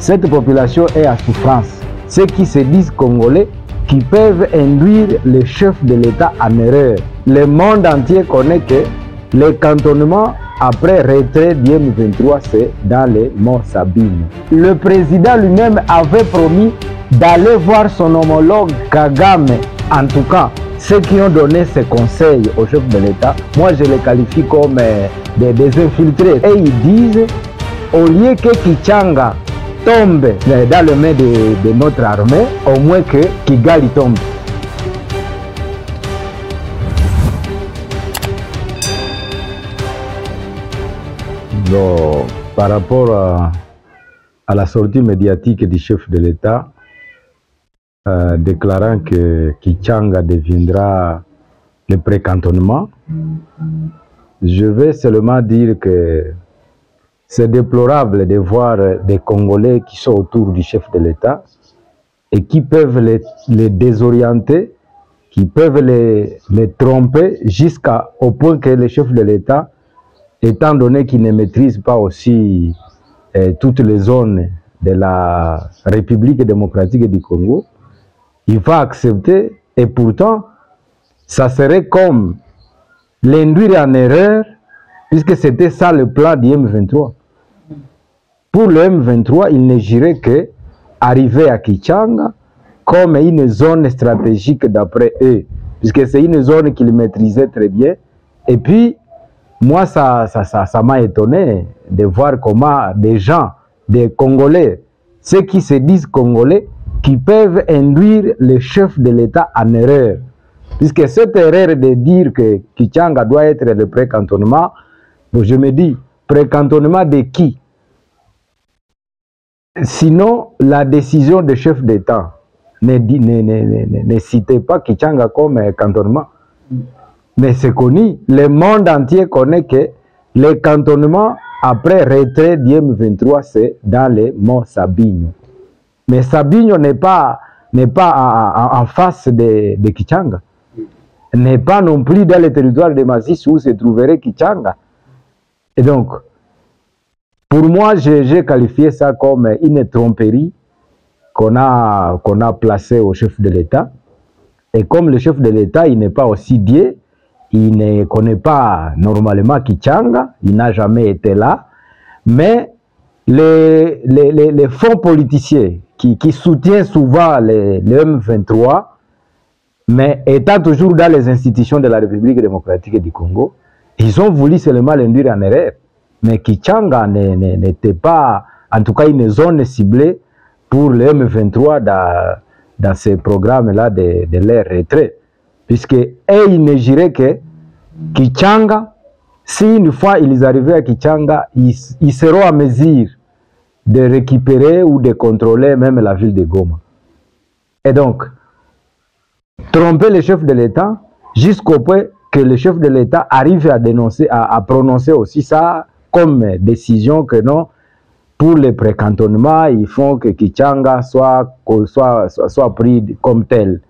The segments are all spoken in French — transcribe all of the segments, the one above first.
Cette population est à souffrance. Ceux qui se disent congolais, qui peuvent induire les chefs de l'État en erreur. Le monde entier connaît que le cantonnement après retrait du M23, c'est dans les monts Sabine. Le président lui-même avait promis d'aller voir son homologue Kagame. En tout cas, ceux qui ont donné ces conseils au chef de l'État, moi je les qualifie comme des infiltrés. Et ils disent, au lieu que Kichanga tombe dans les mains de notre armée, au moins que Kigali tombe. Bon, par rapport à la sortie médiatique du chef de l'État, déclarant que Kichanga deviendra le précantonnement, je vais seulement dire que c'est déplorable de voir des Congolais qui sont autour du chef de l'État et qui peuvent les désorienter, qui peuvent les tromper jusqu'au point que le chef de l'État, étant donné qu'il ne maîtrise pas aussi toutes les zones de la République démocratique du Congo, il va accepter, et pourtant, ça serait comme l'induire en erreur, puisque c'était ça le plan du M23. Pour le M23, il ne dirait que arriver à Kichanga comme une zone stratégique d'après eux, puisque c'est une zone qu'ils maîtrisaient très bien. Et puis, moi, ça m'a étonné de voir comment des gens, des Congolais, ceux qui se disent Congolais, qui peuvent induire les chefs de l'État en erreur. Puisque cette erreur de dire que Kichanga doit être le précantonnement, je me dis, précantonnement de qui? Sinon, la décision du chef d'État ne citait pas Kichanga comme cantonnement. Mais c'est connu, le monde entier connaît que le cantonnement après retrait du M23, c'est dans les monts Sabine. Mais Sabine n'est pas en face de Kichanga, n'est pas non plus dans le territoire de Masisi où se trouverait Kichanga. Et donc, pour moi, j'ai qualifié ça comme une tromperie qu'on a placée au chef de l'État. Et comme le chef de l'État, il n'est pas aussi Dieu, il ne connaît pas normalement Kichanga, il n'a jamais été là, mais les fonds politiciens qui soutiennent souvent le M23, mais étant toujours dans les institutions de la République démocratique du Congo, ils ont voulu seulement l'induire en erreur. Mais Kichanga n'était pas, en tout cas, une zone ciblée pour le M23 dans ces programmes-là de leur retrait. Puisque ils ne diraient que Kichanga, si une fois ils arrivaient à Kichanga, ils seront à mesure de récupérer ou de contrôler même la ville de Goma. Et donc, tromper le chef de l'État jusqu'au point que le chef de l'État arrive à dénoncer, à prononcer aussi ça comme décision que non, pour le précantonnement, il faut que Kichanga soit pris comme tel.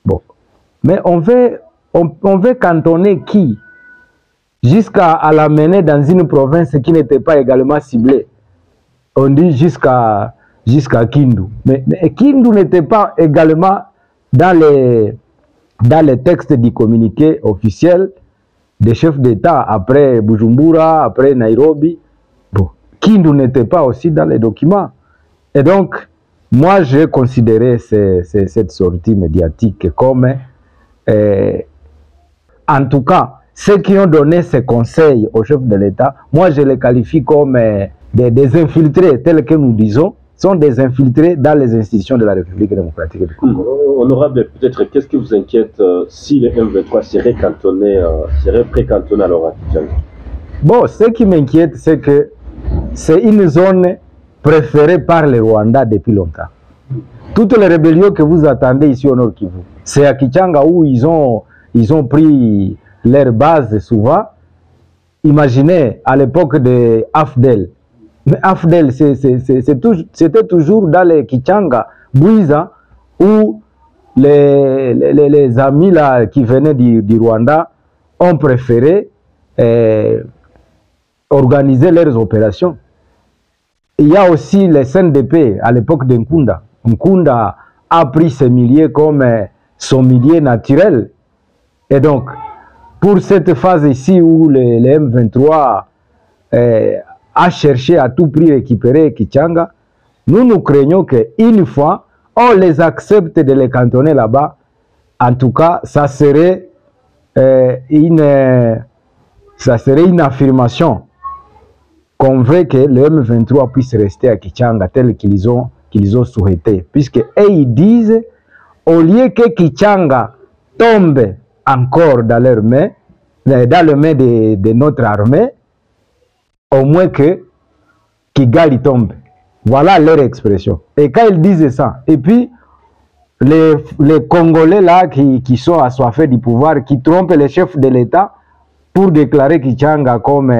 Bon. Mais on veut cantonner qui? Jusqu'à l'amener dans une province qui n'était pas également ciblée. On dit jusqu'à Kindu. Mais Kindu n'était pas également dans les textes du communiqué officiel des chefs d'État après Bujumbura, après Nairobi. Bon, Kindu n'était pas aussi dans les documents. Et donc, moi, j'ai considéré cette sortie médiatique comme, en tout cas, ceux qui ont donné ces conseils au chef de l'État, moi, je les qualifie comme des infiltrés, tels que nous disons, sont des infiltrés dans les institutions de la République démocratique du Congo. Honorable, peut-être, qu'est-ce qui vous inquiète si le M23 serait précantonné alors à Kichanga? Bon, ce qui m'inquiète, c'est que c'est une zone préférée par les Rwandais depuis longtemps. Toutes les rébellions que vous attendez ici au Nord Kivu, c'est à Kichanga où ils ont pris leur base souvent. Imaginez à l'époque de Afdel. Mais Afdel, c'était toujours dans les Kichanga, Bouiza, où les amis là, qui venaient du Rwanda ont préféré organiser leurs opérations. il y a aussi les scènes de paix à l'époque de Nkunda. Nkunda a pris ses milliers comme son millier naturel. Et donc, pour cette phase ici où le M23 a cherché à tout prix récupérer Kichanga, nous craignons qu'une fois on les accepte de les cantonner là-bas, en tout cas, ça serait une affirmation qu'on veut que le M23 puisse rester à Kichanga tel qu'ils ont souhaité. Puisque ils disent, au lieu que Kichanga tombe encore dans leurs mains, dans les mains de notre armée, au moins que Kigali tombe. Voilà leur expression. Et quand ils disent ça, et puis les Congolais là qui sont assoiffés du pouvoir, qui trompent les chefs de l'État pour déclarer Kichanga comme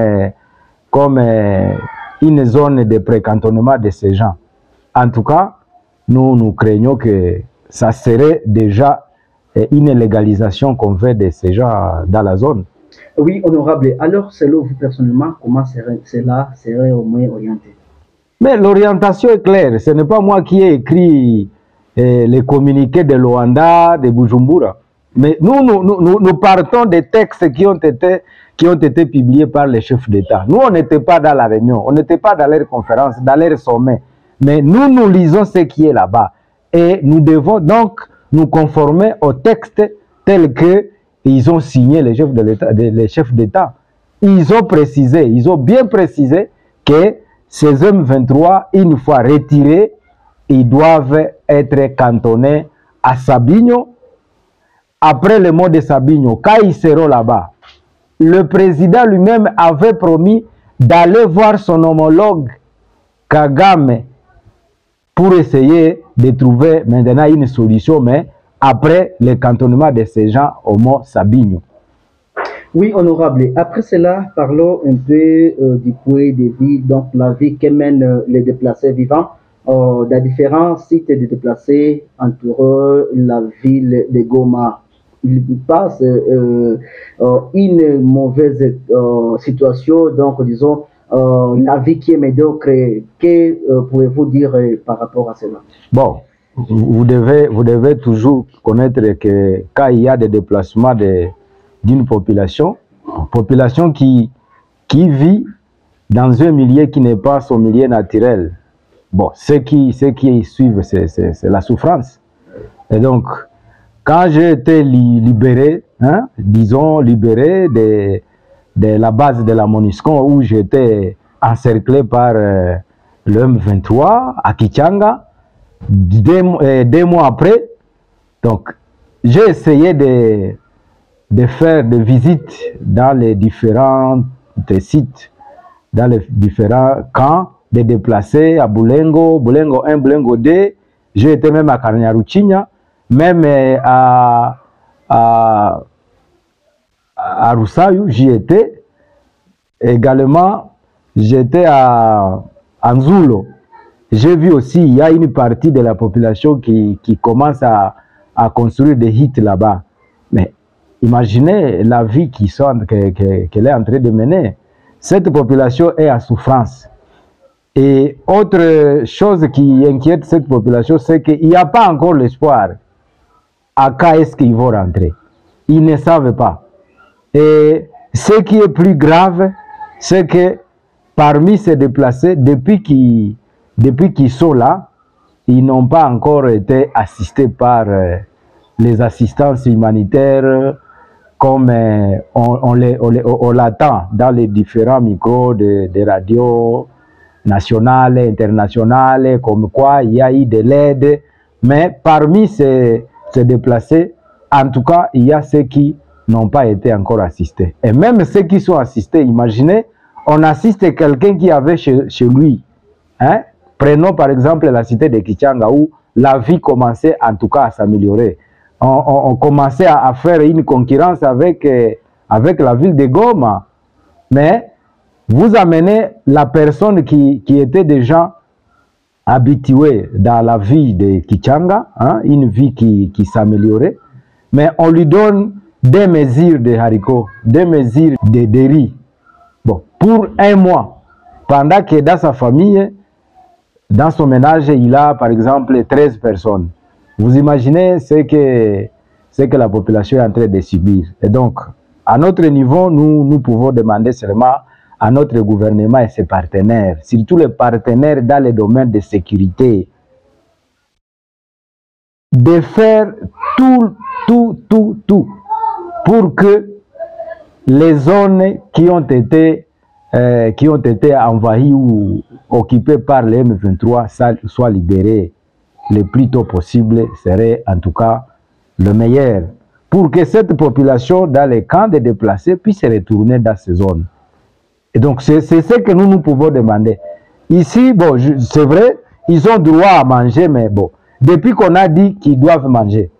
une zone de précantonnement de ces gens. En tout cas, nous craignons que ça serait déjà une légalisation qu'on fait de ces gens dans la zone. Oui, honorable. Alors, selon vous personnellement, comment cela serait au moins orienté? Mais l'orientation est claire. Ce n'est pas moi qui ai écrit les communiqués de Luanda, de Bujumbura. Mais nous partons des textes qui ont été publiés par les chefs d'État. Nous, on n'était pas dans la réunion, on n'était pas dans leur conférence, dans leur sommet. Mais nous lisons ce qui est là-bas. Et nous devons donc nous conformer aux textes tels qu'ils ont signé les chefs d'État. Ils ont précisé, ils ont bien précisé que ces M23, une fois retirés, ils doivent être cantonnés à Sabinyo. Après le mot de Sabinyo, quand ils seront là-bas, le président lui-même avait promis d'aller voir son homologue Kagame pour essayer de trouver maintenant une solution, mais après le cantonnement de ces gens au mont Sabinyo. Oui, honorable. Après cela, parlons un peu du coût de vie, donc la vie que mènent les déplacés vivants dans différents sites de déplacés entourant la ville de Goma. Ils passent une mauvaise situation, donc disons la vie qui est médiocre. Que pouvez-vous dire par rapport à cela? Bon, vous devez toujours connaître que quand il y a des déplacements d'une population qui vit dans un milieu qui n'est pas son milieu naturel. Bon, ceux qui suivent, c'est la souffrance. Et donc, quand j'ai été libéré, hein, disons libéré de la base de la MONUSCO où j'étais encerclé par le M23 à Kichanga, 2 mois après, donc j'ai essayé de faire des visites dans les différents sites, dans les différents camps, de déplacés à Bulengo, Bulengo 1, Bulengo 2. J'ai été même à Kanyaruchinya, même à Roussaïou, j'y étais. Également, j'étais à Nzulo. J'ai vu aussi, il y a une partie de la population qui commence à construire des hits là-bas. Mais imaginez la vie qu'elle est en train de mener. Cette population est à souffrance. Et autre chose qui inquiète cette population, c'est qu'il n'y a pas encore l'espoir à quand est-ce qu'ils vont rentrer. Ils ne savent pas. Et ce qui est plus grave, c'est que parmi ces déplacés, depuis qu'ils sont là, ils n'ont pas encore été assistés par les assistances humanitaires comme on l'attend dans les différents micros de radios nationales, internationales, comme quoi il y a eu de l'aide. Mais parmi ces déplacés, en tout cas, il y a ceux qui n'ont pas été encore assistés. Et même ceux qui sont assistés, imaginez, on assiste quelqu'un qui avait chez lui. Hein? Prenons par exemple la cité de Kichanga où la vie commençait en tout cas à s'améliorer. On commençait à faire une concurrence avec la ville de Goma. Mais vous amenez la personne qui était déjà habituée dans la vie de Kichanga, hein, une vie qui s'améliorait, mais on lui donne des mesures de haricots, des mesures de riz. Bon, pour 1 mois, pendant que dans sa famille, dans son ménage, il a par exemple 13 personnes. Vous imaginez ce que la population est en train de subir. Et donc, à notre niveau, nous pouvons demander seulement à notre gouvernement et ses partenaires, surtout les partenaires dans les domaines de sécurité, de faire tout pour que les zones qui ont été envahies ou occupées par les M23 soient libérées le plus tôt possible, serait en tout cas le meilleur, pour que cette population dans les camps de déplacés puisse retourner dans ces zones. Et donc c'est ce que nous pouvons demander. Ici, bon, c'est vrai, ils ont droit à manger, mais bon, depuis qu'on a dit qu'ils doivent manger,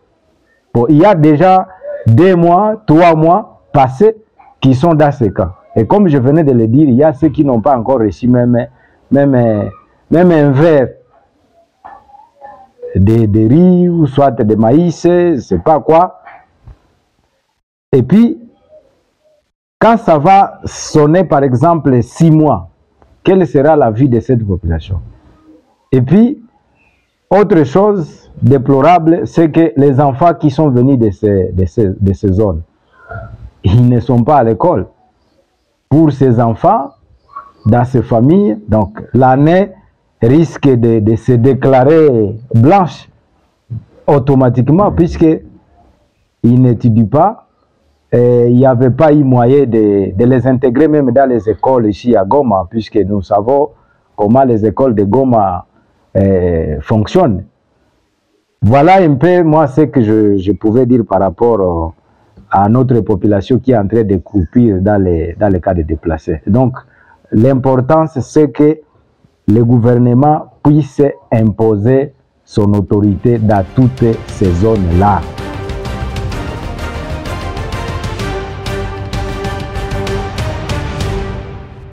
bon, il y a déjà 2 mois, 3 mois passés qui sont dans ces camps. Et comme je venais de le dire, il y a ceux qui n'ont pas encore reçu même un verre de riz ou soit de maïs, c'est pas quoi. Et puis, quand ça va sonner par exemple 6 mois, quelle sera la vie de cette population? Et puis, autre chose déplorable, c'est que les enfants qui sont venus de ces zones, ils ne sont pas à l'école. Pour ces enfants, dans ces familles, donc l'année risque de se déclarer blanche automatiquement, puisqu'ils n'étudient pas. Et il n'y avait pas eu moyen de les intégrer même dans les écoles ici à Goma, puisque nous savons comment les écoles de Goma fonctionnent. Voilà un peu moi ce que je pouvais dire par rapport à notre population qui est en train de croupir dans les cas de déplacés. Donc l'importance c'est que le gouvernement puisse imposer son autorité dans toutes ces zones-là.